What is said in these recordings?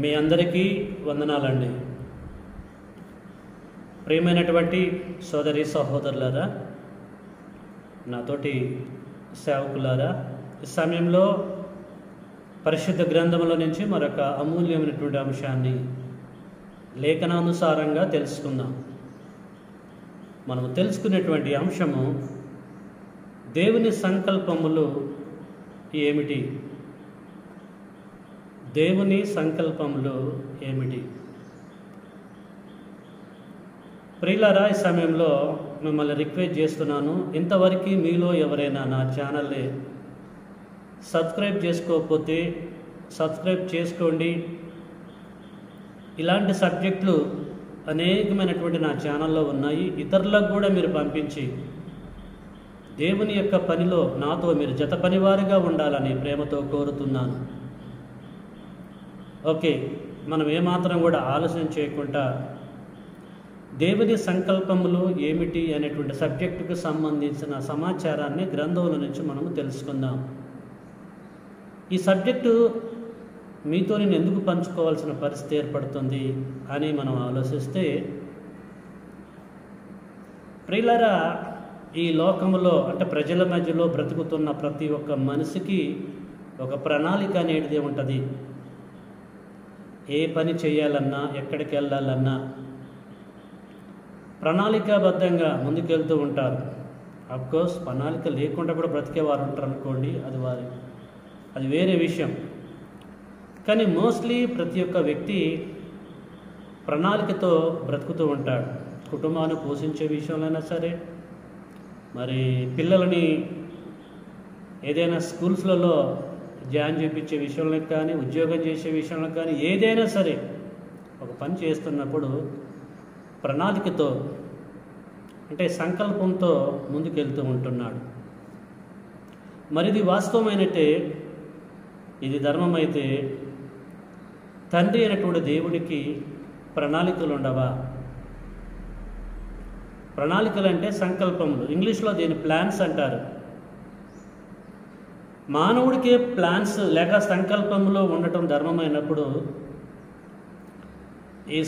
మీ అందరికీ వందనాలండి. ప్రియమైనటువంటి సోదరి సహోదరులారా, నాతోటి సేవకులారా, ఈ సమయంలో పరిశుద్ధ గ్రంథంలో నుంచి మరొక అమూల్యమైనటువంటి అంశాన్ని లేఖనానుసారంగా తెలుసుకుందాం. మనము తెలుసుకునేటువంటి అంశము దేవుని సంకల్పములు ఏమిటి? దేవుని సంకల్పములు ఏమిటి? ప్రియులారా, ఈ సమయంలో మిమ్మల్ని రిక్వెస్ట్ చేస్తున్నాను, ఇంతవరకు మీలో ఎవరైనా నా ఛానల్ని సబ్స్క్రైబ్ చేసుకోకపోతే సబ్స్క్రైబ్ చేసుకోండి. ఇలాంటి సబ్జెక్టులు అనేకమైనటువంటి నా ఛానల్లో ఉన్నాయి. ఇతరులకు కూడా మీరు పంపించి దేవుని యొక్క పనిలో నాతో మీరు జత పనివారిగా ఉండాలని ప్రేమతో కోరుతున్నాను. ఓకే, మనం ఏమాత్రం కూడా ఆలోచన చేయకుండా దేవుని సంకల్పములు ఏమిటి అనేటువంటి సబ్జెక్టుకు సంబంధించిన సమాచారాన్ని గ్రంథంలో నుంచి మనము తెలుసుకుందాం. ఈ సబ్జెక్టు మీతో నేను ఎందుకు పంచుకోవాల్సిన పరిస్థితి ఏర్పడుతుంది అని మనం ఆలోచిస్తే, ప్రియులారా, ఈ లోకంలో అంటే ప్రజల మధ్యలో బ్రతుకుతున్న ప్రతి ఒక్క మనిషికి ఒక ప్రణాళిక అనేది ఉంటుంది. ఏ పని చేయాలన్నా, ఎక్కడికి వెళ్ళాలన్నా ప్రణాళికాబద్ధంగా ముందుకెళ్తూ ఉంటారు. అఫ్కోర్స్ ప్రణాళిక లేకుండా కూడా బ్రతికేవారు ఉంటారు అనుకోండి, అది వేరే విషయం. కానీ మోస్ట్లీ ప్రతి ఒక్క వ్యక్తి ప్రణాళికతో బ్రతుకుతూ ఉంటాడు. కుటుంబాన్ని పోషించే విషయంలోనైనా సరే, మరి పిల్లలని ఏదైనా స్కూల్స్లలో జాయిన్ చేయించే విషయంలో కానీ, ఉద్యోగం చేసే విషయంలో కానీ, ఏదైనా సరే ఒక పని చేస్తున్నప్పుడు ప్రణాళికతో అంటే సంకల్పంతో ముందుకెళ్తూ ఉంటున్నాడు. మరి ఇది వాస్తవమైనట్టే, ఇది ధర్మమైతే తండ్రి అయినటువంటి దేవుడికి ప్రణాళికలు ఉండవా? ప్రణాళికలు అంటే సంకల్పములు. ఇంగ్లీష్లో దీని ప్లాన్స్ అంటారు. మానవుడికి ప్లాన్స్ లేక సంకల్పంలో ఉండటం ధర్మమైనప్పుడు ఈ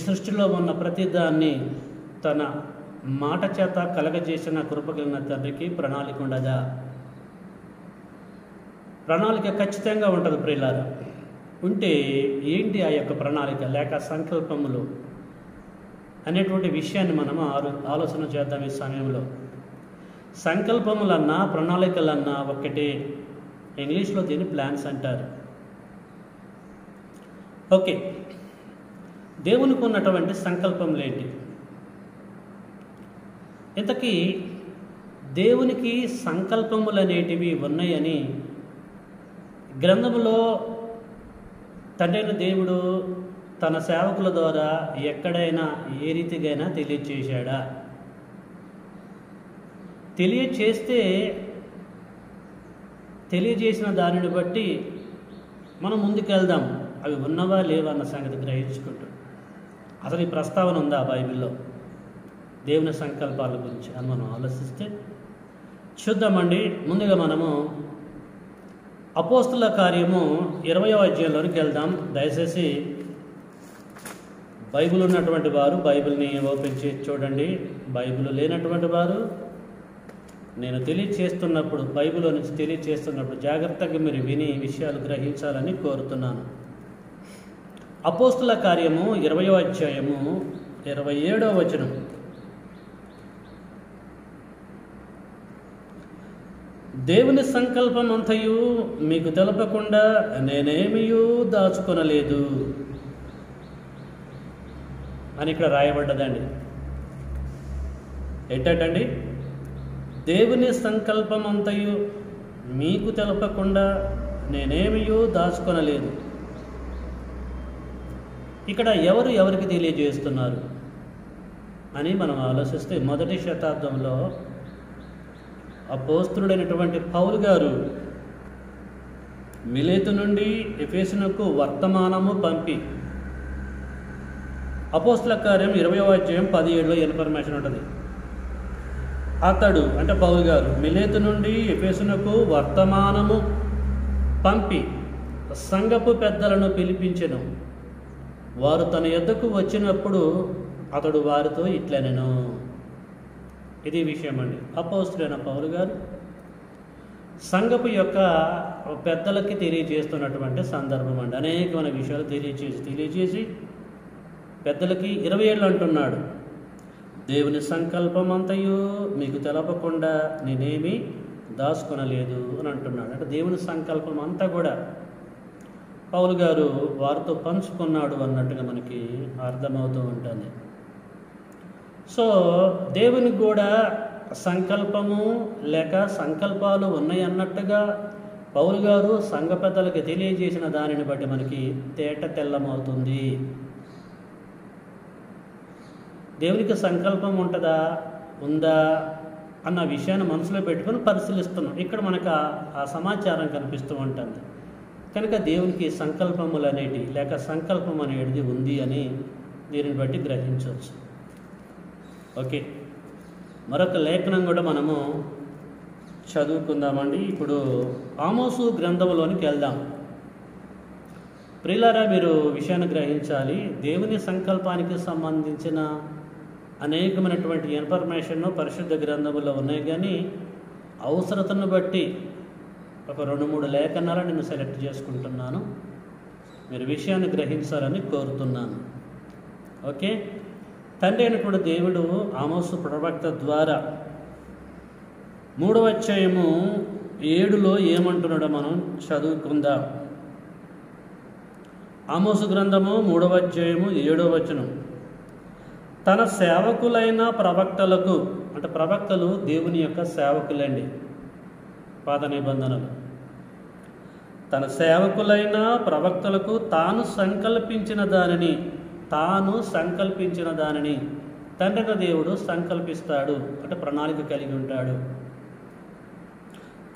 సృష్టిలో ఉన్న ప్రతిదాన్ని తన మాట చేత కలగజేసిన కృపగలిగిన తండ్రికి ప్రణాళిక ఉండదా? ప్రణాళిక ఖచ్చితంగా ఉంటుంది ప్రియులారా. ఉంటే ఏంటి ఆ యొక్క ప్రణాళిక లేక సంకల్పములు అనేటువంటి విషయాన్ని మనం ఆలోచన చేద్దాం. ఈ సమయంలో సంకల్పములన్నా ప్రణాళికలన్నా ఒక్కటే. ఇంగ్లీష్లో దీన్ని ప్లాన్స్ అంటారు. ఓకే, దేవునికి ఉన్నటువంటి సంకల్పములు ఏంటి? ఇంతకీ దేవునికి సంకల్పములు అనేటివి ఉన్నాయని గ్రంథములో తండ్రైన దేవుడు తన సేవకుల ద్వారా ఎక్కడైనా ఏ రీతిగైనా తెలియచేశాడా? తెలియజేసిన దానిని బట్టి మనం ముందుకెళ్దాం. అవి ఉన్నవా లేవా అన్న సంగతి గ్రహించుకుంటూ, అసలు ఈ ప్రస్తావన ఉందా బైబిల్లో దేవుని సంకల్పాల గురించి అని మనం ఆలోచిస్తే చూద్దామండి. ముందుగా మనము అపోస్తుల కార్యము 20వ అధ్యాయంలోనికి వెళ్దాం. దయచేసి బైబిల్ ఉన్నటువంటి వారు బైబిల్ని ఓపెన్ చేసి చూడండి. బైబిల్ లేనటువంటి వారు నేను తెలియచేస్తున్నప్పుడు, బైబిల్లో నుంచి తెలియచేస్తున్నప్పుడు జాగ్రత్తగా మీరు విని విషయాలు గ్రహించాలని కోరుతున్నాను. అపోస్తుల కార్యము 20వ అధ్యాయము 27వ వచనం. దేవుని సంకల్పం అంతయు మీకు తెలపకుండా నేనేమియూ దాచుకొనలేదు అని ఇక్కడ రాయబడ్డదండి. ఏంటండి? దేవుని సంకల్పం అంతయు మీకు తెలపకుండా నేనేమియూ దాచుకొనలేదు. ఇక్కడ ఎవరికి తెలియజేస్తున్నారు అని మనం ఆలోచిస్తే, మొదటి శతాబ్దంలో అపోస్తలుడైనటువంటి పౌలు గారు మిలేతు నుండి ఎఫెసునకు వర్తమానము పంపి, అపోస్తల కార్యం 20వ అధ్యాయం 17లో ఇన్ఫర్మేషన్ ఉంటుంది. అతడు అంటే పౌలు గారు మిలేతు నుండి ఎఫెసునకు వర్తమానము పంపి సంఘపు పెద్దలను పిలిపించెను. వారు తన యొద్దకు వచ్చినప్పుడు అతడు వారితో ఇట్లనెను. ఇది విషయం అండి. అపోస్తలుడైన పౌలు గారు సంఘపు యొక్క పెద్దలకి తెలియజేస్తున్నటువంటి సందర్భం అండి. అనేకమైన విషయాలు తెలియజేసి పెద్దలకి 20 ఏళ్ళు అంటున్నాడు. దేవుని సంకల్పం అంతయు మీకు తెలపకుండా నేనేమి దాచుకొనలేదు అని అంటున్నాడు. అంటే దేవుని సంకల్పం అంతా కూడా పౌలు గారు వారితో పంచుకున్నాడు అన్నట్టుగా మనకి అర్థమవుతూ ఉంటుంది. సో దేవునికి కూడా సంకల్పము లేక సంకల్పాలు ఉన్నాయి అన్నట్టుగా పౌలు గారు సంఘ పెద్దలకి తెలియజేసిన దానిని బట్టి మనకి తేట తెల్లమవుతుంది. దేవునికి సంకల్పం ఉందా అన్న విషయాన్ని మనసులో పెట్టుకొని పరిశీలిస్తున్నాం. ఇక్కడ మనకు ఆ సమాచారం కనిపిస్తూ ఉంటుంది. కనుక దేవునికి సంకల్పములు అనేటి లేక సంకల్పం అనేది ఉంది అని దీనిని బట్టి గ్రహించవచ్చు. ఓకే, మరొక లేఖనం కూడా మనము చదువుకుందామండి. ఇప్పుడు ఆమోసు గ్రంథంలోనికి వెళ్దాం. ప్రియులారా, మీరు విషయాన్ని గ్రహించాలి. దేవుని సంకల్పానికి సంబంధించిన అనేకమైనటువంటి ఇన్ఫర్మేషన్ పరిశుద్ధ గ్రంథములో ఉన్నాయి, కానీ అవసరతను బట్టి ఒక 2-3 లేఖనాలు నేను సెలెక్ట్ చేసుకుంటున్నాను. మీరు విషయాన్ని గ్రహించాలని కోరుతున్నాను. ఓకే, తండ్రి అయినటువంటి దేవుడు ఆమోసు ప్రవక్త ద్వారా 3వ అధ్యాయము 7లో ఏమంటున్నాడో మనం చదువుకుందాం. ఆమోసు గ్రంథము 3వ అధ్యాయము 7వ వచనం. తన సేవకులైన ప్రవక్తలకు, అంటే ప్రవక్తలు దేవుని యొక్క సేవకులండి, పాత నిబంధనలు. తన సేవకులైన ప్రవక్తలకు తాను సంకల్పించిన దానిని తండ్రిన దేవుడు సంకల్పిస్తాడు, అంటే ప్రణాళిక కలిగి ఉంటాడు.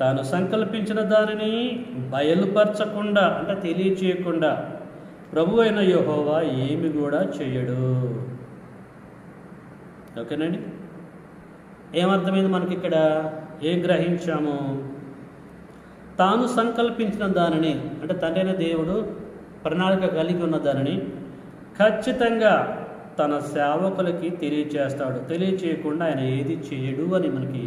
తాను సంకల్పించిన దానిని బయలుపరచకుండా, అంటే తెలియచేయకుండా ప్రభు అయిన యెహోవా ఏమి కూడా చేయడు. ఓకేనండి, ఏమర్థమైంది మనకి ఇక్కడ? ఏం గ్రహించాము? తాను సంకల్పించిన దానిని, అంటే తండ్రి అయిన దేవుడు ప్రణాళిక కలిగి ఉన్న దానిని ఖచ్చితంగా తన సేవకులకి తెలియచేస్తాడు. తెలియచేయకుండా ఆయన ఏది చేయడు అని మనకి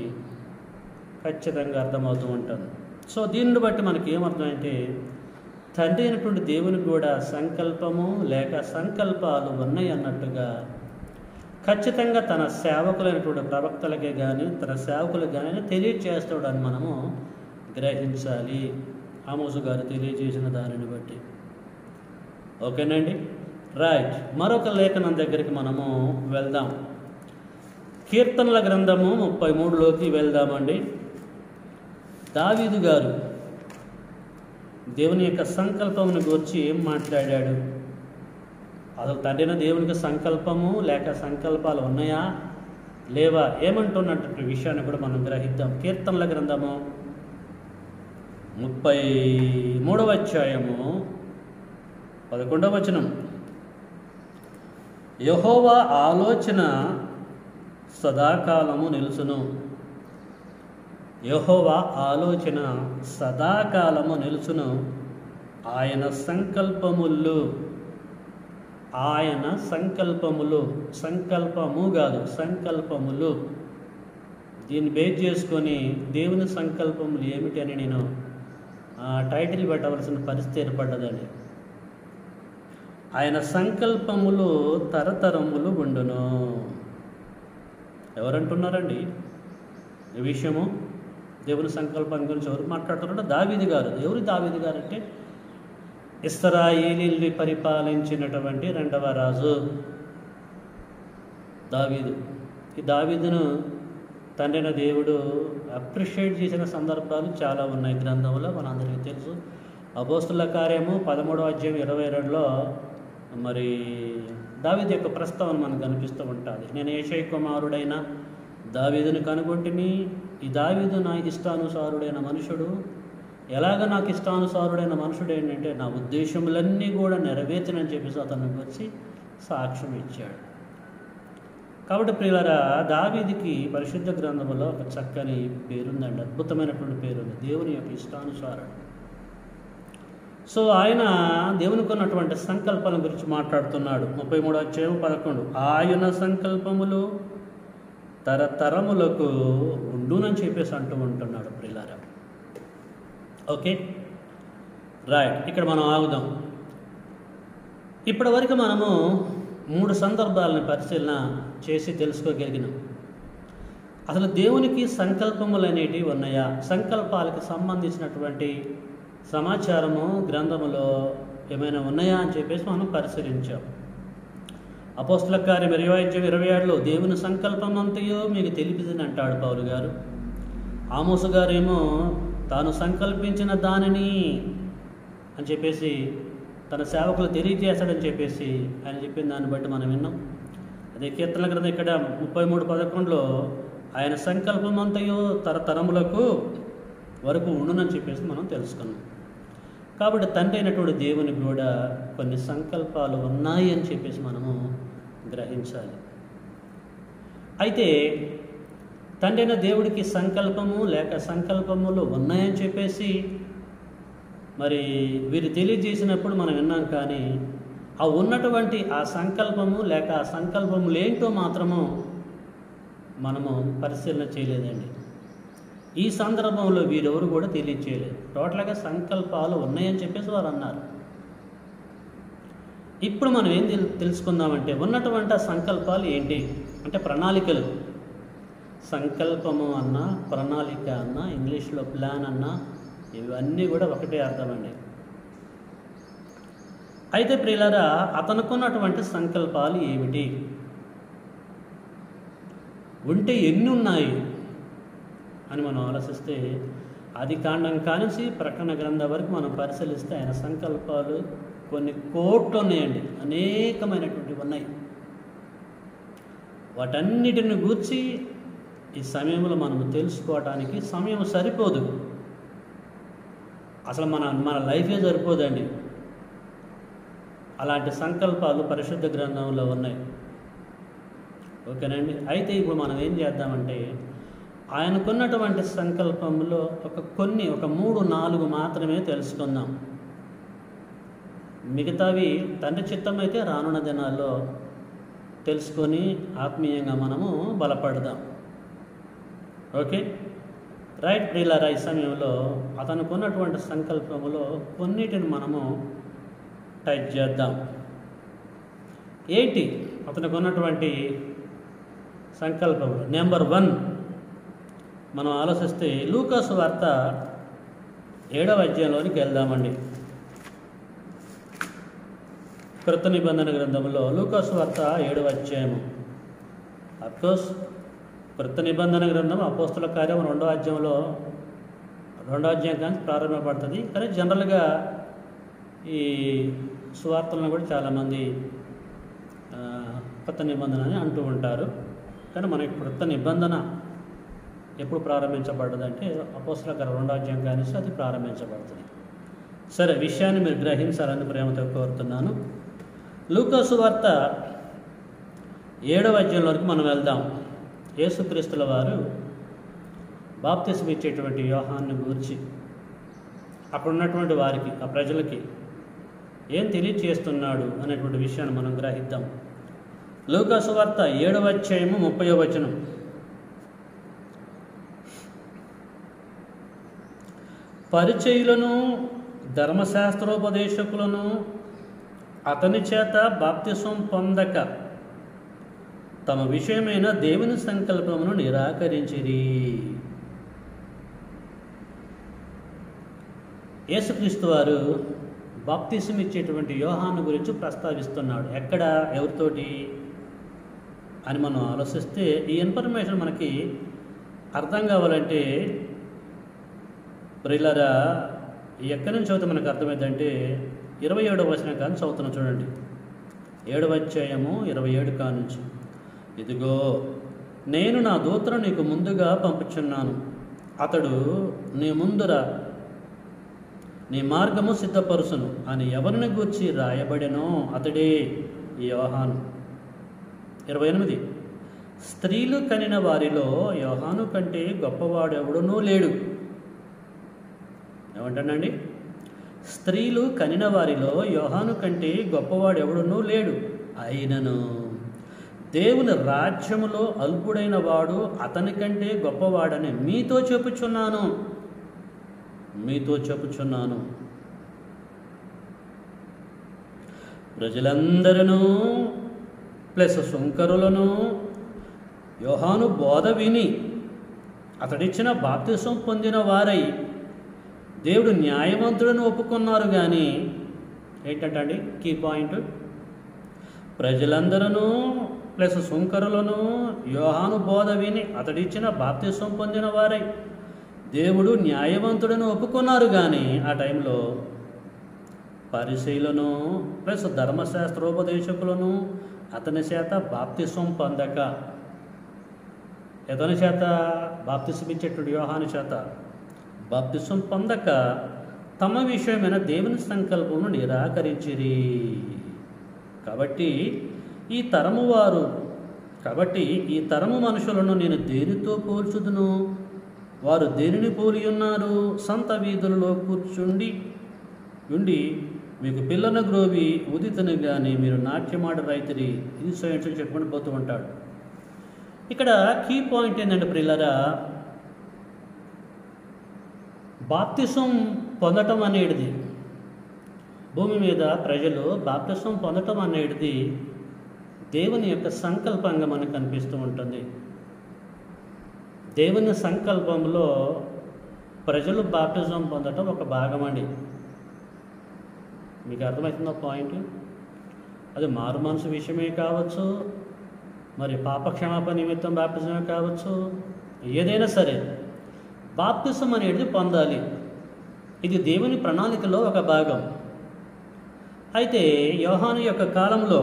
ఖచ్చితంగా అర్థమవుతూ ఉంటుంది. సో దీన్ని బట్టి మనకి ఏమర్థమంటే, తండ్రి అయినటువంటి దేవునికి కూడా సంకల్పము లేక సంకల్పాలు ఉన్నాయి అన్నట్టుగా ఖచ్చితంగా తన సేవకులైనటువంటి ప్రవక్తలకే కానీ తన సేవకులకు కానీ తెలియచేస్తాడు అని మనము గ్రహించాలి, ఆమోసు గారు తెలియజేసిన దానిని బట్టి. ఓకేనండి, రైట్. మరొక లేఖనం దగ్గరికి మనము వెళ్దాం. కీర్తనల గ్రంథము 33లోకి వెళ్దామండి. దావీదు గారు దేవుని యొక్క సంకల్పమును గురించి ఏం మాట్లాడాడు? అసలు తండ్రిన దేవునికి సంకల్పము లేక సంకల్పాలు ఉన్నాయా లేవా ఏమంటున్నటువంటి విషయాన్ని కూడా మనం గ్రహిద్దాం. కీర్తనల గ్రంథము 33వ అధ్యాయము 11వ వచనం. యెహోవా ఆలోచన సదాకాలము నిలుచును. యెహోవా ఆలోచన సదాకాలము నిలుచును. ఆయన సంకల్పములు సంకల్పము కాదు, సంకల్పములు. దీన్ని బేస్ చేసుకొని దేవుని సంకల్పములు ఏమిటి అని నేను టైటిల్ పెట్టవలసిన పరిస్థితి ఏర్పడ్డదండి. ఆయన సంకల్పములు తరతరములు ఉండును. ఎవరంటున్నారండి ఈ విషయము? దేవుని సంకల్పం గురించి ఎవరు మాట్లాడుతున్నారో దావీదు గారు. ఎవరు దావీదు గారు అంటే ఇశ్రాయేలీయుల్ని పరిపాలించినటువంటి 2వ రాజు దావీదు. ఈ దావీదును తండ్రిన దేవుడు అప్రిషియేట్ చేసిన సందర్భాలు చాలా ఉన్నాయి గ్రంథంలో, మనందరికీ తెలుసు. అపోస్తుల కార్యము 13వ అధ్యాయం 22లో మరి దావీదు యొక్క ప్రస్తావన మనకు కనిపిస్తూ ఉంటుంది. నేను యెషయి కుమారుడైన దావీదుని కనుగొంటిని. ఈ దావీదు నా ఇష్టానుసారుడైన మనుషుడు. ఎలాగ నాకు ఇష్టానుసారుడైన మనుషుడు ఏంటంటే నా ఉద్దేశములన్నీ కూడా నెరవేర్చనని చెప్పేసి అతనికి వచ్చి సాక్ష్యం ఇచ్చాడు. కాబట్టి ప్రియులారా, దావీదుకి పరిశుద్ధ గ్రంథంలో ఒక చక్కని పేరుందండి, అద్భుతమైనటువంటి పేరు, దేవుని యొక్క ఇష్టానుసారుడు. సో ఆయన దేవునికి ఉన్నటువంటి సంకల్పాల గురించి మాట్లాడుతున్నాడు. 33:11 ఆయన సంకల్పములు తరతరములకు ఉండునని చెప్పేసి అంటూ ఉంటున్నాడు ప్రియులారా. Okay, right. ఇక్కడ మనం ఆగుదాం. ఇప్పటివరకు మనము 3 సందర్భాలను పరిశీలన చేసి తెలుసుకోగలిగినాం. అసలు దేవునికి సంకల్పములు అనేటివి ఉన్నాయా, సంకల్పాలకు సంబంధించినటువంటి సమాచారము గ్రంథములో ఏమైనా ఉన్నాయా అని చెప్పేసి మనం పరిశీలించాం. అపోస్తల కార్యం 27:27 దేవుని సంకల్పం అంతయో మీకు తెలిపిందని అంటాడు పౌలు గారు. ఆమోసు గారేమో తాను సంకల్పించిన దానిని అని చెప్పేసి తన సేవకులు తెలియజేస్తాడని చెప్పేసి ఆయన చెప్పిన దాన్ని బట్టి మనం విన్నాం. అదే కీర్తన గ్రంథం ఇక్కడ 33:11 ఆయన సంకల్పం అంతయో తరతరములకు వరకు ఉండునని చెప్పేసి మనం తెలుసుకున్నాం. కాబట్టి తండ్రి అయినటువంటి దేవునికి కూడా కొన్ని సంకల్పాలు ఉన్నాయి అని చెప్పేసి మనము గ్రహించాలి. అయితే తండ్రి అయిన దేవుడికి సంకల్పము లేక సంకల్పములు ఉన్నాయని చెప్పేసి మరి వీరు తెలియజేసినప్పుడు మనం విన్నాం. కానీ ఆ ఉన్నటువంటి ఆ సంకల్పము లేక ఆ సంకల్పములు ఏంటో మాత్రము మనము పరిశీలన చేయలేదండి. ఈ సందర్భంలో వీరెవరు కూడా తెలియచేయలేదు. టోటల్గా సంకల్పాలు ఉన్నాయని చెప్పేసి వారు అన్నారు. ఇప్పుడు మనం ఏం తెలుసుకుందామంటే ఉన్నటువంటి సంకల్పాలు ఏంటి అంటే ప్రణాళికలు. సంకల్పము అన్నా ప్రణాళిక అన్నా ఇంగ్లీష్లో ప్లాన్ అన్నా ఇవన్నీ కూడా ఒకటే అర్థమండి. అయితే ప్రియులారా, అతనుకున్నటువంటి సంకల్పాలు ఏమిటి, ఉంటే ఎన్ని ఉన్నాయి అని మనం ఆలోచిస్తే ఆదికాండం కానించి ప్రకటన గ్రంథం వరకు మనం పరిశీలిస్తే ఆయన సంకల్పాలు కొన్ని కోట్లు ఉన్నాయండి, అనేకమైనటువంటివి ఉన్నాయి. వాటన్నిటిని గూర్చి ఈ సమయంలో మనము తెలుసుకోవటానికి సమయం సరిపోదు. అసలు మన లైఫే సరిపోదండి. అలాంటి సంకల్పాలు పరిశుద్ధ గ్రంథంలో ఉన్నాయి. ఓకేనండి. అయితే ఇప్పుడు మనం ఏం చేద్దామంటే ఆయనకున్నటువంటి సంకల్పంలో ఒక 3-4 మాత్రమే తెలుసుకుందాం. మిగతావి తండ్రి చిత్తం అయితే రానున్న దినాల్లో తెలుసుకొని ఆత్మీయంగా మనము బలపడదాం. ఓకే, రైట్ ప్రియులారా. ఈ సమయంలో అతనికి ఉన్నటువంటి సంకల్పములో కొన్నిటిని మనము టైప్ చేద్దాం. ఏంటి అతనికి ఉన్నటువంటి సంకల్పములు? నెంబర్ 1 మనం ఆలోచిస్తే లూకాసు వార్త 7వ అధ్యాయంలోనికి వెళ్దామండి. క్రొత్త నిబంధన గ్రంథంలో లూకాసు వార్త 7వ అధ్యాయము. అఫ్కోర్స్ క్రొత్త నిబంధన గ్రంథం అపోస్తల కార్యం 2వ అధ్యాయంలో 2వ అధ్యాయం కానీ ప్రారంభపడుతుంది. కానీ జనరల్గా ఈ సువార్తలను కూడా చాలామంది కొత్త నిబంధన అని అంటూ ఉంటారు. కానీ మనకి క్రొత్త నిబంధన ఎప్పుడు ప్రారంభించబడ్డదంటే అపోస్తల కార్యం 2వ అధ్యాయం కానీ అది ప్రారంభించబడుతుంది. సరే, విషయాన్ని మీరు గ్రహించాలని ప్రేమతో కోరుతున్నాను. లూకాసు వార్త 7వ అధ్యాయంలోకి మనం వెళ్దాం. యేసుక్రీస్తుల వారు బాప్తిసం ఇచ్చేటువంటి యోహాను గురించి అక్కడ ఉన్నటువంటి వారికి, ఆ ప్రజలకి ఏం తెలియచేస్తున్నాడు అనేటువంటి విషయాన్ని మనం గ్రహిద్దాం. లూకాసు వార్త 7వ అధ్యాయము 30వ వచనం. పరిచయులను ధర్మశాస్త్రోపదేశకులను అతని చేత బాప్తిసం పొందక తమ విషయమైన దేవుని సంకల్పమును నిరాకరించిరి. యేసుక్రీస్తు వారు బాప్తిసం ఇచ్చేటువంటి యోహాను గురించి ప్రస్తావిస్తున్నాడు. ఎక్కడ, ఎవరితోటి అని మనం ఆలోచిస్తే ఈ ఇన్ఫర్మేషన్ మనకి అర్థం కావాలంటే ప్రియులారా ఎక్కడి నుంచి చదివితే మనకు అర్థమైందంటే 27వ వచనం కానీ చదువుతున్నాం చూడండి. 7వ అధ్యాయము 27 కానుంచి. ఇదిగో నేను నా దూతను నీకు ముందుగా పంపుచున్నాను, అతడు నీ ముందుర నీ మార్గము సిద్ధపరుచును అని ఎవరిని గూర్చి రాయబడెనో అతడే యోహాను. 28 స్త్రీలు కనిన వారిలో యోహాను కంటే గొప్పవాడెవడునూ లేడు. ఏమంటానండి? స్త్రీలు కనిన వారిలో యోహాను కంటే గొప్పవాడు ఎవడునూ లేడు. అయినను దేవుని రాజ్యములో అల్పుడైన వాడు అతని కంటే గొప్పవాడని మీతో చెప్పుచున్నాను. ప్రజలందరూ ప్లస్ సుంకరులను యోహాను బోధ విని అతడిచ్చిన బాప్తిసం పొందిన వారై దేవుడు న్యాయవంతుడని ఒప్పుకున్నారు. కానీ ఏంటంటే కీ పాయింట్, ప్రజలందరూ ప్లస్ సుంకరులను యోహాను బోధ విని అతడిచ్చిన బాప్తిసం పొందిన వారై దేవుడు న్యాయవంతుడని ఒప్పుకున్నారు. కానీ ఆ టైంలో పరిసయ్యులను ప్లస్ ధర్మశాస్త్రోపదేశకులను అతని చేత బాప్తిసం పొందక, ఎతని చేత బాప్తిసం ఇచ్చేటువంటి యోహాను చేత బాప్తిసం పొందక తమ విషయమైన దేవుని సంకల్పమును నిరాకరించిరి. కాబట్టి ఈ తరము మనుషులను నేను దేనితో పోల్చుదును? వారు దేనిని పోలి ఉన్నారు? సంత వీధులలో కూర్చుండి మీకు పిల్లన గ్రోవి ఉదితను కానీ మీరు నాట్యమాడ రైతురి. ఇది సైన్స్ చెప్పుకొని పోతూ ఉంటాడు. ఇక్కడ కీ పాయింట్ ఏంటంటే ప్రియులారా, బాప్తిసం పొందటం అనేది భూమి మీద ప్రజలు బాప్తిసం పొందటం అనేది దేవుని యొక్క సంకల్పంగా మనకు కనిపిస్తూ ఉంటుంది. దేవుని సంకల్పంలో ప్రజలు బాప్తిజం పొందటం ఒక భాగం అండి. మీకు అర్థమవుతుందో పాయింట్? అది మారు మనసు విషయమే కావచ్చు, మరి పాపక్షమాపణ నిమిత్తం బాప్తిజమే కావచ్చు, ఏదైనా సరే బాప్తిసం అనేది పొందాలి. ఇది దేవుని ప్రణాళికలో ఒక భాగం. అయితే యోహాను యొక్క కాలంలో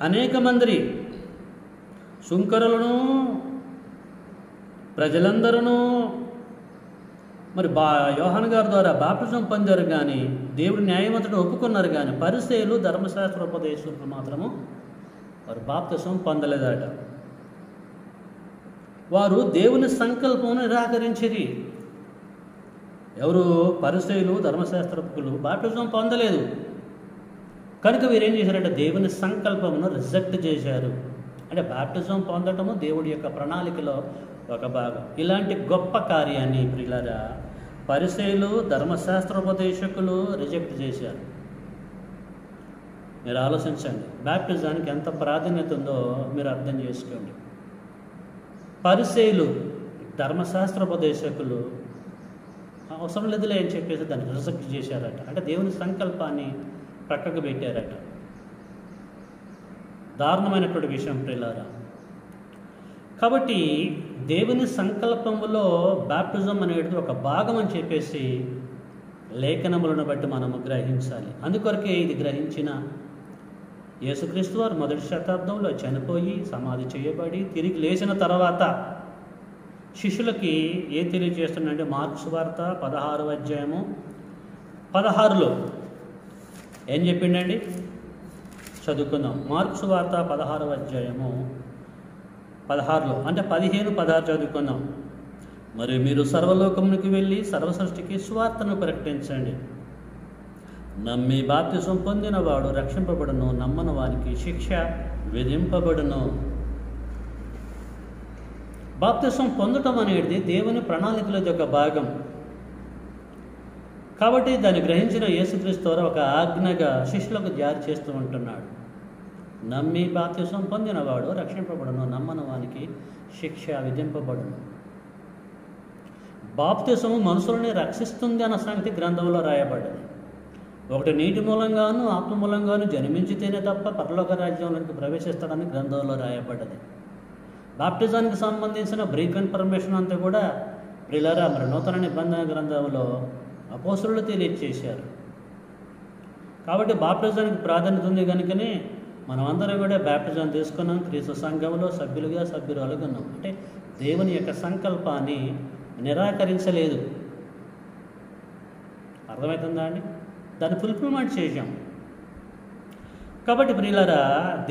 అనేక మంది సుంకరులను ప్రజలందరూ మరి యోహాను గారి ద్వారా బాప్తిజం పొందారు. కానీ దేవుడు న్యాయవంతుడు ఒప్పుకున్నారు. కానీ పరిసయ్యులు ధర్మశాస్త్రోపదేశకులు మాత్రము వారు బాప్తిజం పొందలేదట. వారు దేవుని సంకల్పమును నిరాకరించిరి. ఎవరు? పరిసయ్యులు ధర్మశాస్త్రకులు బాప్తిజం పొందలేదు. కనుక వీరేం చేశారంటే దేవుని సంకల్పమును రిజెక్ట్ చేశారు. అంటే బాప్తిజం పొందటము దేవుడి యొక్క ప్రణాళికలో ఒక భాగం. ఇలాంటి గొప్ప కార్యాన్ని ప్రియులారా పరిసయ్యులు ధర్మశాస్త్రోపదేశకులు రిజెక్ట్ చేశారు. మీరు ఆలోచించండి, బాప్టిజానికి ఎంత ప్రాధాన్యత ఉందో మీరు అర్థం చేసుకోండి. పరిసయ్యులు ధర్మశాస్త్రోపదేశకులు అవసరం లేదులే అని చెప్పేసి దాన్ని రిజెక్ట్ చేశారట. అంటే దేవుని సంకల్పాన్ని ప్రక్కకు పెట్టారట. దారుణమైనటువంటి విషయం ప్రియులారా. కాబట్టి దేవుని సంకల్పములో బాప్టిజం అనేది ఒక భాగం అని చెప్పేసి లేఖనములను బట్టి మనము గ్రహించాలి. అందుకొరకే ఇది గ్రహించిన యేసుక్రీస్తు వారు మొదటి శతాబ్దంలో చనిపోయి సమాధి చేయబడి తిరిగి లేచిన తర్వాత శిష్యులకి ఏం తెలియజేస్తున్నాడంటే మార్కు సువార్త 16వ అధ్యాయము 16లో ఏం చెప్పిండండి? చదువుకుందాం. మార్కు సువార్త 16వ అధ్యాయము 16లో అంటే 15, 16 చదువుకుందాం. మరి మీరు సర్వలోకమునికి వెళ్ళి సర్వసృష్టికి సువార్తను ప్రకటించండి. నమ్మి బాప్తిసం పొందిన వాడు రక్షింపబడును, నమ్మని వానికి శిక్ష విధింపబడును. బాప్తిసం పొందటం అనేది దేవుని ప్రణాళికలో ఒక భాగం. కాబట్టి దాన్ని గ్రహించిన యేసుక్రీస్తు ద్వారా ఒక ఆజ్ఞగా శిష్యులకు జారీ చేస్తూ ఉంటున్నాడు. నమ్మి బాప్తిసం పొందినవాడు రక్షింపబడును, నమ్మని వానికి శిక్ష విధింపబడును. బాప్తిసము మనుషులని రక్షిస్తుంది అన్న సంగతి గ్రంథంలో రాయబడ్డది. ఒకటి నీటి మూలంగాను ఆత్మ మూలంగాను జన్మించితేనే తప్ప పరలోక రాజ్యంలోకి ప్రవేశిస్తాడని గ్రంథంలో రాయబడ్డది. బాప్టిజానికి సంబంధించిన బ్రీఫ్ ఇన్ఫర్మేషన్ అంతా కూడా ప్రియులారా మరి నూతన నిబంధన గ్రంథంలో అపోస్తలులు తెలియజేశారు. కాబట్టి బాప్టిజానికి ప్రాధాన్యత ఉంది కనుకనే మనం అందరం కూడా బాప్టిజం తీసుకున్నాం. క్రీస్తు సంఘంలో సభ్యురాలుగా ఉన్నాం. అంటే దేవుని యొక్క సంకల్పాన్ని నిరాకరించలేదు. అర్థమవుతుందా అండి? దాన్ని ఫుల్ఫిల్మెంట్ చేశాం. కాబట్టి ప్రియులారా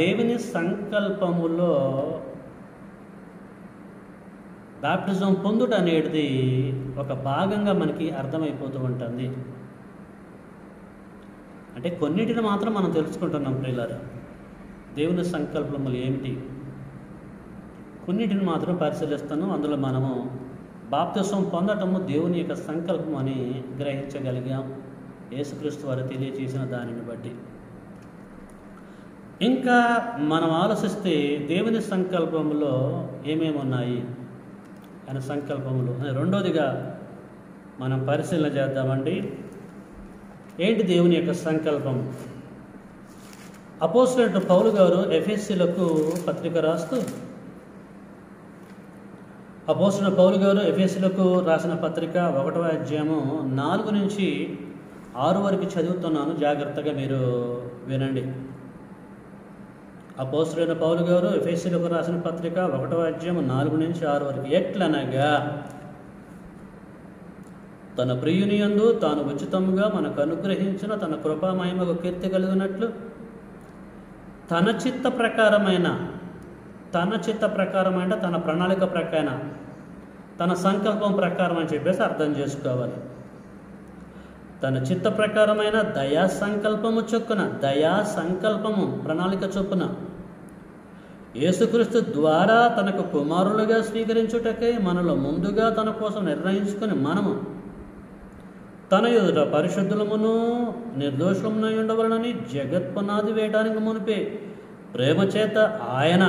దేవుని సంకల్పములో బాప్టిజం పొందుట అనేది ఒక భాగంగా మనకి అర్థమైపోతూ ఉంటుంది. అంటే కొన్నిటిని మాత్రం మనం తెలుసుకుంటున్నాం ప్రియులారా. దేవుని సంకల్పములు ఏమిటి, కొన్నిటిని మాత్రం పరిశీలిస్తాను. అందులో మనము బాప్తిసం పొందటము దేవుని యొక్క సంకల్పం అని గ్రహించగలిగాం, యేసుక్రీస్తు వారు తెలియజేసిన దానిని బట్టి. ఇంకా మనం ఆలోచిస్తే దేవుని సంకల్పంలో ఏమేమి ఉన్నాయి ఆయన సంకల్పములు, రెండోదిగా మనం పరిశీలన చేద్దామండి. ఏంటి దేవుని యొక్క సంకల్పం? అపోస్తలుడైన పౌలు గారు ఎఫెసీయులకు పత్రిక రాస్తూ, అపోస్తలుడైన పౌలు గారు ఎఫెసీయులకు రాసిన పత్రిక 1వ అధ్యాయము 4 నుంచి 6 వరకు చదువుతున్నాను, జాగ్రత్తగా మీరు వినండి. అపోస్తలుడైన పౌలు గారు ఎఫెసీయులకు రాసిన పత్రిక 1వ అధ్యాయం 4 నుంచి 6 వరకు. ఎట్లనగా తన ప్రియుని యందు తాను ఉచితముగా మనకు అనుగ్రహించిన తన కృపామహిమకు కీర్తి కలిగినట్లు తన చిత్త ప్రకారమైన తన ప్రణాళిక ప్రకారం, తన సంకల్పం ప్రకారం అని చెప్పేసి అర్థం చేసుకోవాలి. తన చిత్త ప్రకారమైన దయా సంకల్పము చొప్పున, దయా సంకల్పము ప్రణాళిక చొప్పున యేసుక్రీస్తు ద్వారా తనకు కుమారులుగా స్వీకరించుటకై మనలో ముందుగా తన కోసం నిర్ణయించుకొని మనము తన ఎదుట పరిశుద్ధులమును నిర్దోషులమునై ఉండవలనని జగత్పునాది వేయడానికి మునిపే ప్రేమ చేత ఆయన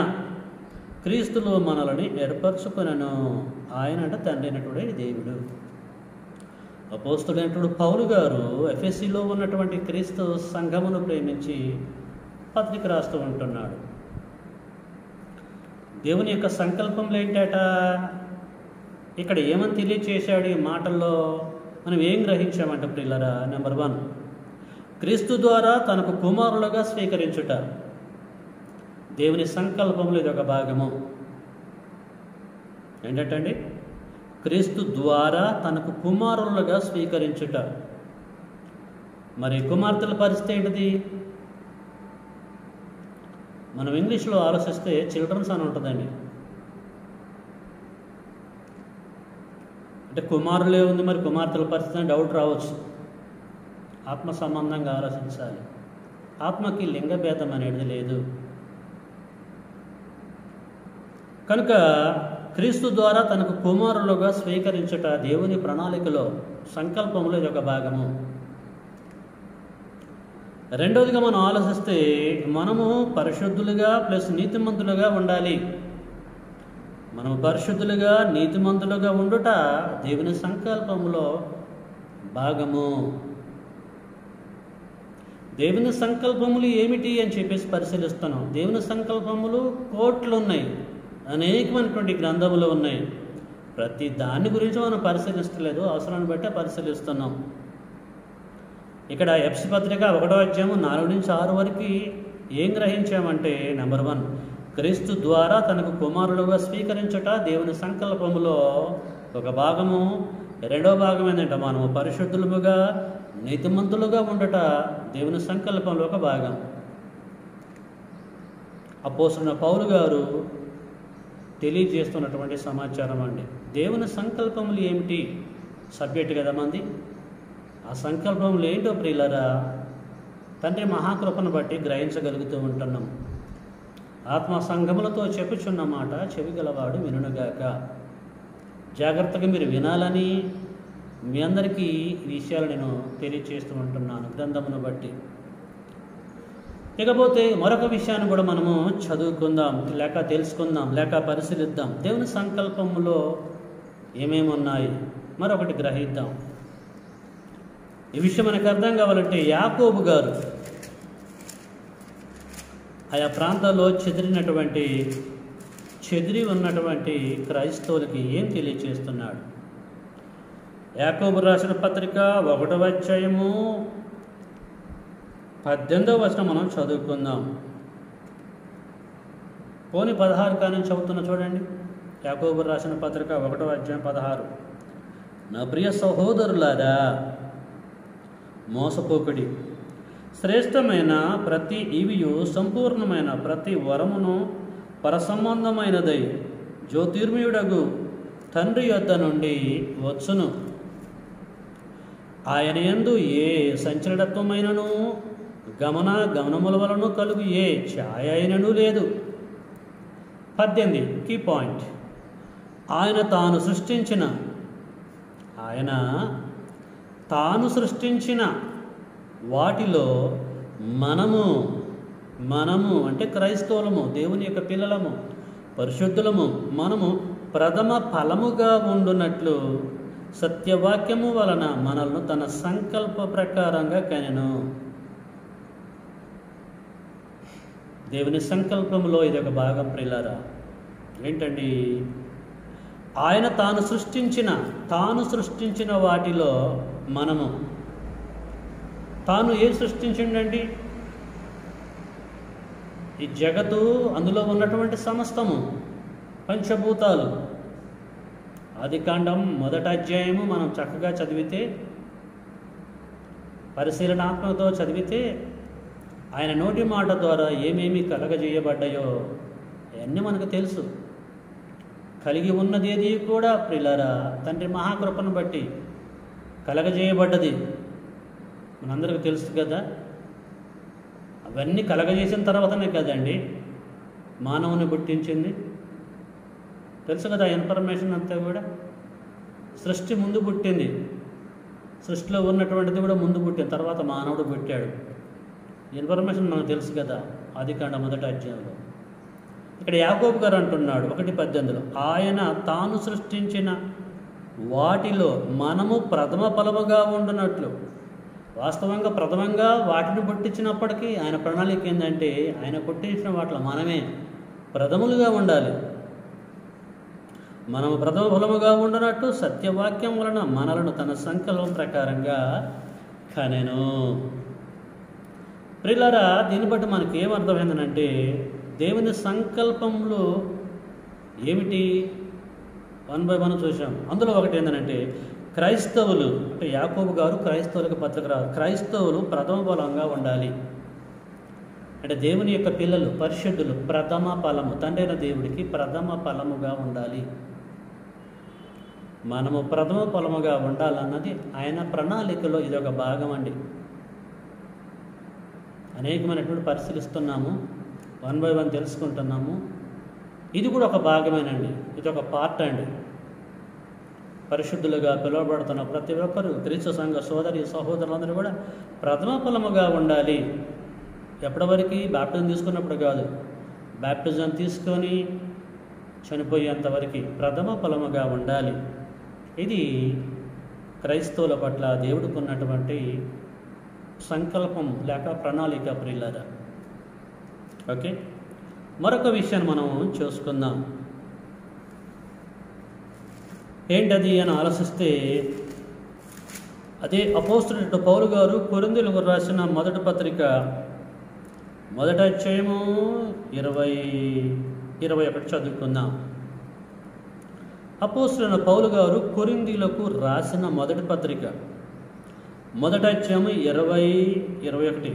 క్రీస్తులో మనల్ని ఏర్పరచుకొనెను. ఆయన అంటే తండ్రి అయినటువంటి దేవుడు. అపోస్తలుడైనటువంటి పౌలు గారు ఎఫెసీలో ఉన్నటువంటి క్రీస్తు సంఘమును ప్రేమించి పత్రిక రాస్తూ ఉంటున్నాడు. దేవుని యొక్క సంకల్పంలో ఏంటట, ఇక్కడ ఏమని తెలియచేశాడు ఈ మాటల్లో మనం ఏం గ్రహించామంటే ప్రియులారా, నెంబర్ 1, క్రీస్తు ద్వారా తనకు కుమారులుగా స్వీకరించుట దేవుని సంకల్పంలో ఇది ఒక భాగము. ఏంటండి, క్రీస్తు ద్వారా తనకు కుమారులుగా స్వీకరించుట. మరి కుమార్తెల పరిస్థితి ఏంటిది? మనం ఇంగ్లీష్లో ఆలోచిస్తే చిల్డ్రన్స్ అని ఉంటుందండి. అంటే కుమారులే ఉంది, మరి కుమార్తెల పరిస్థితి అని డౌట్ రావచ్చు. ఆత్మ సంబంధంగా ఆలోచించాలి. ఆత్మకి లింగభేదం అనేది లేదు. కనుక క్రీస్తు ద్వారా తనకు కుమారులుగా స్వీకరించుట దేవుని ప్రణాళికలో, సంకల్పంలో ఇది ఒక భాగము. రెండవదిగా మనం ఆలోచిస్తే మనము పరిశుద్ధులుగా ప్లస్ నీతిమంతులుగా ఉండాలి. మనము పరిశుద్ధులుగా నీతిమంతులుగా ఉండుట దేవుని సంకల్పంలో భాగము. దేవుని సంకల్పములు ఏమిటి అని చెప్పేసి పరిశీలిస్తున్నాం. దేవుని సంకల్పములు కోట్లు ఉన్నాయి, అనేకమైనటువంటి గ్రంథములు ఉన్నాయి. ప్రతి దాని గురించి మనం పరిశీలిస్తలేదు, అవసరాన్ని బట్టే పరిశీలిస్తున్నాం. ఇక్కడ ఎఫెసీ పత్రిక 1వ అధ్యాయం 4 నుంచి 6 వరకు ఏం గ్రహించామంటే, నెంబర్ 1, క్రీస్తు ద్వారా తనకు కుమారులుగా స్వీకరించుట దేవుని సంకల్పములో ఒక భాగము. రెండవ భాగం ఏంటంటే మనము పరిశుద్ధులుగా నీతిమంతులుగా ఉండట దేవుని సంకల్పంలో ఒక భాగం. అపోస్తలుడైన పౌలు గారు తెలియజేస్తున్నటువంటి సమాచారం అండి. దేవుని సంకల్పములు ఏమిటి సబ్జెక్ట్ కదా మంది. ఆ సంకల్పములు ఏంటో ప్రియులారా, తండ్రి మహాకృపను బట్టి గ్రహించగలుగుతూ ఉంటున్నాం. ఆత్మ సంఘములతో చెప్పుచున్న మాట చెవిగలవాడు వినుగాక. జాగ్రత్తగా మీరు వినాలని మీ అందరికీ ఈ విషయాలు నేను తెలియజేస్తూ ఉంటున్నాను గ్రంథమును బట్టి. ఇకపోతే మరొక విషయాన్ని కూడా మనము చదువుకుందాం, లేక తెలుసుకుందాం, లేక పరిశీలిద్దాం. దేవుని సంకల్పములో ఏమేమి ఉన్నాయి మరొకటి గ్రహిద్దాం. ఈ విషయం మనకు అర్థం కావాలంటే యాకోబు గారు ఆయా ప్రాంతాల్లో చెదిరి ఉన్నటువంటి క్రైస్తవులకి ఏం తెలియచేస్తున్నాడు? యాకోబు రాసిన పత్రిక 1వ అధ్యాయము 18వ వచనం మనం చదువుకుందాం. పోనీ 16 కానీ చదువుతున్నా చూడండి. యాకోబు రాసిన పత్రిక 1వ అధ్యాయం 16. నా ప్రియ సహోదరులారా, మోసపోకుడి. శ్రేష్టమైన ప్రతి ఈవియు సంపూర్ణమైన ప్రతి వరమును పరసంబంధమైనదై జ్యోతిర్మయుడగు తండ్రి యొద్ద నుండి వచ్చును. ఆయన యందు ఏ సంచలనత్వమైనను గమనముల వలన కలుగు ఏ ఛాయ అయినను లేదు. 18 కీ పాయింట్. ఆయన తాను సృష్టించిన వాటిలో మనము అంటే క్రైస్తవులము, దేవుని యొక్క పిల్లలము, పరిశుద్ధులము, మనము ప్రథమ ఫలముగా ఉండునట్లు సత్యవాక్యము వలన మనల్ని తన సంకల్ప ప్రకారంగా కనెను. దేవుని సంకల్పంలో ఇది ఒక భాగం ప్రియులారా. ఏంటండి? ఆయన తాను సృష్టించిన వాటిలో మనము. తాను ఏం సృష్టించిండండి? ఈ జగత్తు, అందులో ఉన్నటువంటి సమస్తము, పంచభూతాలు. ఆదికాండం 1వ అధ్యాయము మనం చక్కగా చదివితే, పరిశీలనాత్మకతో చదివితే, ఆయన నోటి మాట ద్వారా ఏమేమి కలగజేయబడ్డాయో అవన్నీ మనకు తెలుసు. కలిగి ఉన్నదేది కూడా ప్రియులారా తండ్రి మహాకృపను బట్టి కలగజేయబడ్డది, మనందరికీ తెలుసు కదా. అవన్నీ కలగజేసిన తర్వాతనే కదండి మానవుని పుట్టించింది. తెలుసు కదా ఇన్ఫర్మేషన్ అంతా కూడా. సృష్టి ముందు పుట్టింది, సృష్టిలో ఉన్నటువంటిది కూడా ముందు పుట్టింది, తర్వాత మానవుడు పుట్టాడు. ఇన్ఫర్మేషన్ మనకు తెలుసు కదా ఆదికాండం 1వ అధ్యాయంలో. ఇక్కడ యాకోబు గారు అంటున్నాడు 1:18, ఆయన తాను సృష్టించిన వాటిలో మనము ప్రథమ ఫలముగా ఉండునట్లు. వాస్తవంగా ప్రథమంగా వాటిని పుట్టించినప్పటికీ ఆయన ప్రణాళిక ఏంటంటే, ఆయన పుట్టించిన వాటిలో మనమే ప్రథములుగా ఉండాలి. మనము ప్రథమ ఫలముగా ఉండునట్టు సత్యవాక్యం వలన మనలను తన సంకల్పం ప్రకారంగా కనెను. ప్రియులారా, దీన్ని బట్టి మనకి ఏమర్థమైందనంటే, దేవుని సంకల్పంలో ఏమిటి 1 by 1 చూసాం. అందులో ఒకటి ఏంటంటే, క్రైస్తవులు అంటే యాకోబు గారు క్రైస్తవులకు పత్రిక రాదు, క్రైస్తవులు ప్రథమ ఫలంగా ఉండాలి. అంటే దేవుని యొక్క పిల్లలు, పరిశుద్ధులు ప్రథమ ఫలము, తండ్రి అయిన దేవుడికి ప్రథమ ఫలముగా ఉండాలి. మనము ప్రథమ ఫలముగా ఉండాలన్నది ఆయన ప్రణాళికలో ఇదొక భాగం అండి. అనేకమైనటువంటి పరిశీలిస్తున్నాము, 1 by 1 తెలుసుకుంటున్నాము. ఇది కూడా ఒక భాగమేనండి, ఇది ఒక పార్ట్ అండి. పరిశుద్ధులుగా పిలువబడుతున్న ప్రతి ఒక్కరూ, క్రీస్తు సంఘ సోదరి సహోదరులందరూ కూడా ప్రథమ ఫలముగా ఉండాలి. ఎప్పటివరకు? బాప్టిజం తీసుకున్నప్పుడు కాదు, బాప్టిజం తీసుకొని చనిపోయేంతవరకు ప్రథమ ఫలముగా ఉండాలి. ఇది క్రైస్తవుల పట్ల దేవుడికి ఉన్నటువంటి సంకల్పం లేక ప్రణాళిక ప్రియులారా. ఓకే, మరొక విషయాన్ని మనం చూసుకుందాం. ఏంటది అని ఆలోచిస్తే, అదే అపోస్తలుడైన పౌలు గారు కొరింథీయులకు రాసిన మొదటి పత్రిక 1వ అధ్యాయము 20-21 చదువుకుందాం. అపోస్తలుడైన పౌలు గారు కొరింథీయులకు రాసిన మొదటి పత్రిక 1వ అధ్యాయము 20-21.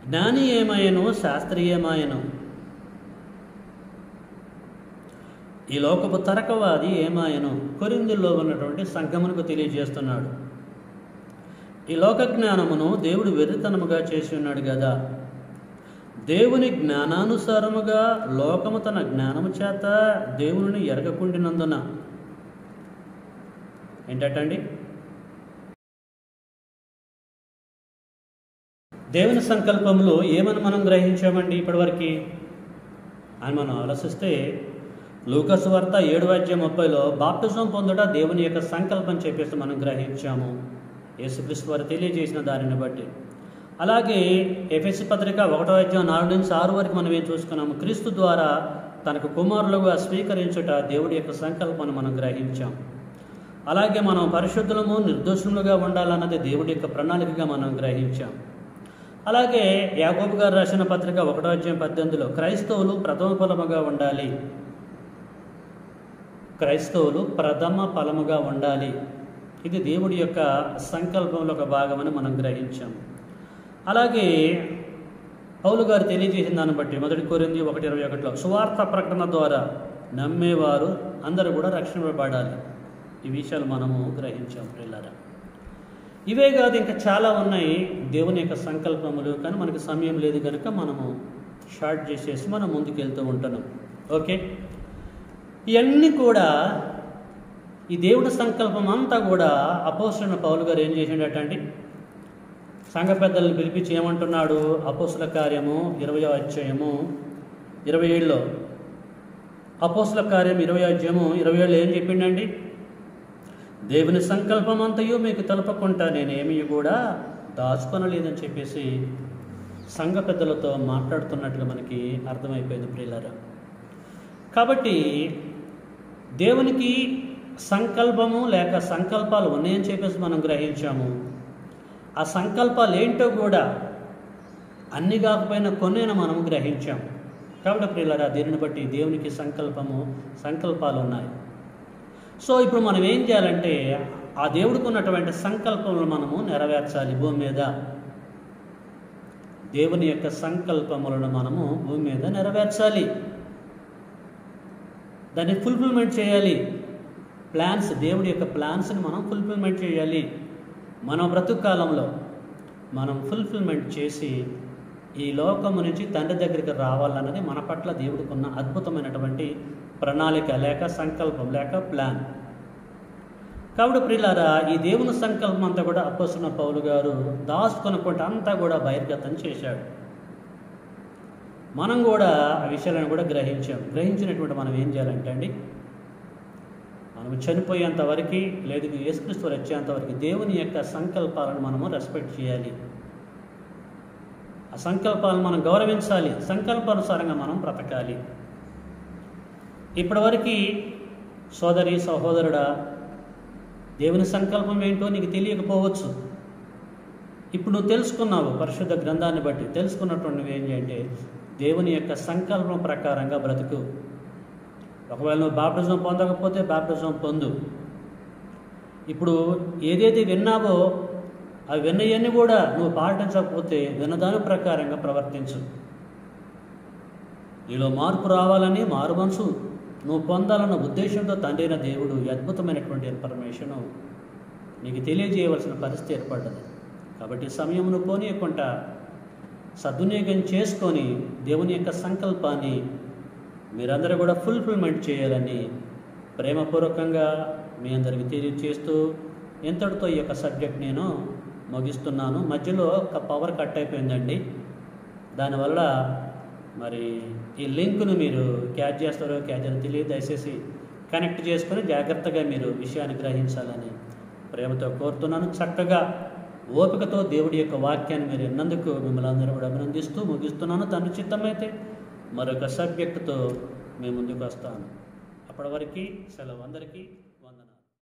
జ్ఞాని ఏమాయను, శాస్త్రి ఏమాయను, ఈ లోకపు తరకవాది ఏమాయను కొరింథీయుల్లో ఉన్నటువంటి సంఘమునకు తెలియజేస్తున్నాడు. ఈ లోక జ్ఞానమును దేవుడు వెర్రితనముగా చేసి ఉన్నాడు కదా. దేవుని జ్ఞానానుసారముగా లోకము తన జ్ఞానము చేత దేవుని ఎరగకుండినందున. ఏంటండి? దేవుని సంకల్పంలో ఏమని మనం గ్రహించామండి ఇప్పటివరకు అని మనం ఆలోచిస్తే, లూకాసు వార్త 7వ అధ్యాయం 30లో బాప్టిజం పొందుట దేవుని యొక్క సంకల్పం చెప్పేసి మనం గ్రహించాము, యేసుక్రీస్తు వారు తెలియజేసిన దానిని బట్టి. అలాగే ఎఫెసీ పత్రిక 1వ అధ్యాయం 4-6 వరకు మనం ఏం చూసుకున్నాము, క్రీస్తు ద్వారా తనకు కుమారులుగా స్వీకరించుట దేవుడి యొక్క సంకల్పాన్ని మనం గ్రహించాం. అలాగే మనం పరిశుద్ధులము నిర్దోషములుగా ఉండాలన్నది దేవుడి యొక్క ప్రణాళికగా మనం గ్రహించాం. అలాగే యాకోబు గారు రాసిన పత్రిక 1వ అధ్యాయం 18లో క్రైస్తవులు ప్రథమ ఫలముగా ఉండాలి, క్రైస్తవులు ప్రథమ ఫలముగా ఉండాలి. ఇది దేవుడి యొక్క సంకల్పంలో ఒక భాగమని మనం గ్రహించాం. అలాగే పౌలు గారు తెలియజేసిన దాన్ని బట్టి 1 కొరింథీ 1:21లో సువార్త ప్రకటన ద్వారా నమ్మేవారు అందరూ కూడా రక్షింపబడాలి. ఈ విషయాలు మనము గ్రహించాం ప్రియులారా. ఇవే కాదు, ఇంకా చాలా ఉన్నాయి దేవుని యొక్క సంకల్పములు. కానీ మనకి సమయం లేదు కనుక మనము షార్ట్ చేసేసి మనం ముందుకు వెళ్తూ ఉంటున్నాం. ఓకే, ఇవన్నీ కూడా ఈ దేవుడి సంకల్పం అంతా కూడా అపోస్తలుడైన పౌలు గారు ఏం చేసిండటండి, సంఘ పెద్దలను పిలిపించి ఏమంటున్నాడు? అపోస్తల కార్యము 20వ అధ్యాయము 27లో, అపోస్తల కార్యం 20వ అధ్యాయము 27లో ఏం చెప్పిండండి? దేవుని సంకల్పం అంతయు మీకు తెలపకుండా నేనేమీ కూడా దాచుకొనలేదని చెప్పేసి సంఘ పెద్దలతో మాట్లాడుతున్నట్టుగా మనకి అర్థమైపోయింది ప్రియులారా. కాబట్టి దేవునికి సంకల్పము లేక సంకల్పాలు ఉన్నాయని చెప్పేసి మనం గ్రహించాము. ఆ సంకల్పాలు ఏంటో కూడా అన్ని కాకపోయినా కొన్నైనా మనం గ్రహించాము. కాబట్టి ప్రియులారా, దీనిని బట్టి దేవునికి సంకల్పాలు ఉన్నాయి. సో ఇప్పుడు మనం ఏం చేయాలంటే ఆ దేవుడికి ఉన్నటువంటి సంకల్పములు మనము నెరవేర్చాలి భూమి మీద. దేవుని యొక్క సంకల్పములను మనము భూమి మీద నెరవేర్చాలి, దాన్ని ఫుల్ఫిల్మెంట్ చేయాలి. దేవుడి యొక్క ప్లాన్స్ని మనం ఫుల్ఫిల్మెంట్ చేయాలి. మన బ్రతుకు కాలంలో మనం ఫుల్ఫిల్మెంట్ చేసి ఈ లోకము నుంచి తండ్రి దగ్గరికి రావాలన్నది మన పట్ల దేవుడికి ఉన్న అద్భుతమైనటువంటి ప్రణాళిక లేక సంకల్పం లేక ప్లాన్. కాబట్టి ప్రియులారా, ఈ దేవుని సంకల్పం అంతా కూడా అపోస్తలుడైన పౌలు గారు దాచుకొనకుండా అంతా కూడా బహిర్గతం చేశాడు. మనం కూడా ఆ విషయాలను కూడా గ్రహించినటువంటి మనం ఏం చేయాలంటే అండి, మనం చనిపోయేంత వరకు లేదు యేసుక్రీస్తు వారు వచ్చేంత వరకు దేవుని యొక్క సంకల్పాలను మనము రెస్పెక్ట్ చేయాలి. ఆ సంకల్పాలను మనం గౌరవించాలి, సంకల్పానుసారంగా మనం బ్రతకాలి. ఇప్పటివరకు సోదరి సహోదరుడా, దేవుని సంకల్పం ఏంటో నీకు తెలియకపోవచ్చు. ఇప్పుడు నువ్వు తెలుసుకున్నావు, పరిశుద్ధ గ్రంథాన్ని బట్టి తెలుసుకున్నటువంటి నువ్వు ఏం చేయంటే దేవుని యొక్క సంకల్పం ప్రకారంగా బ్రతుకు. ఒకవేళ నువ్వు బాప్టిజం పొందకపోతే బాప్టిజం పొందు. ఇప్పుడు ఏదైతే విన్నావో ఆ విన్నయన్నీ కూడా నువ్వు పాటించకపోతే విన్నదాని ప్రకారంగా ప్రవర్తించు. నీలో మార్పు రావాలని మారు మనసు నువ్వు పొందాలన్న ఉద్దేశంతో తండ్రి అయిన దేవుడు అద్భుతమైనటువంటి ఇన్ఫర్మేషను నీకు తెలియజేయవలసిన పరిస్థితి ఏర్పడ్డది. కాబట్టి సమయమును పోనీయకుండా సద్వినియోగం చేసుకొని దేవుని యొక్క సంకల్పాన్ని మీరందరూ కూడా ఫుల్ఫిల్మెంట్ చేయాలని ప్రేమపూర్వకంగా మీ అందరికీ తెలియజేస్తూ ఇంతటితో ఈ యొక్క సబ్జెక్ట్ నేను ముగిస్తున్నాను. మధ్యలో ఒక పవర్ కట్ అయిపోయిందండి. దానివల్ల మరి ఈ లింక్ను మీరు క్యాచ్ చేస్తారో క్యాచ్ అని తెలియదు. దయచేసి కనెక్ట్ చేసుకొని జాగ్రత్తగా మీరు విషయాన్ని గ్రహించాలని ప్రేమతో కోరుతున్నాను. చక్కగా ఓపికతో దేవుడి యొక్క వాక్యాన్ని మీరు విన్నందుకు మిమ్మల్ని అందరూ కూడా అభినందిస్తూ ముగిస్తున్నాను. తండ్రి చిత్తమైతే మరొక సబ్జెక్టుతో మీ ముందుకు వస్తాను. అప్పటి వరకు సెలవు అందరికీ.